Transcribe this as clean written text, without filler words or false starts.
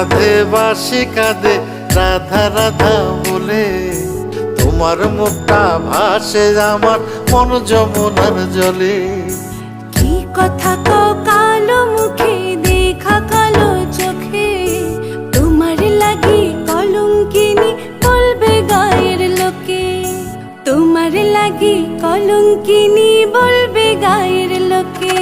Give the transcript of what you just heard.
কাঁধে বাঁশি কাঁধে রাধা রাধা বলে, তোমার মুখটা ভাসে আমার মন যমুনার জলে। কি কথা কও কালো মুখে দেখা কালো চোখে, তোমার লাগি কলঙ্কিনী বলবে গায়ের লোকে, তোমার লাগি কলঙ্কিনী বলবে গায়ের লোকে।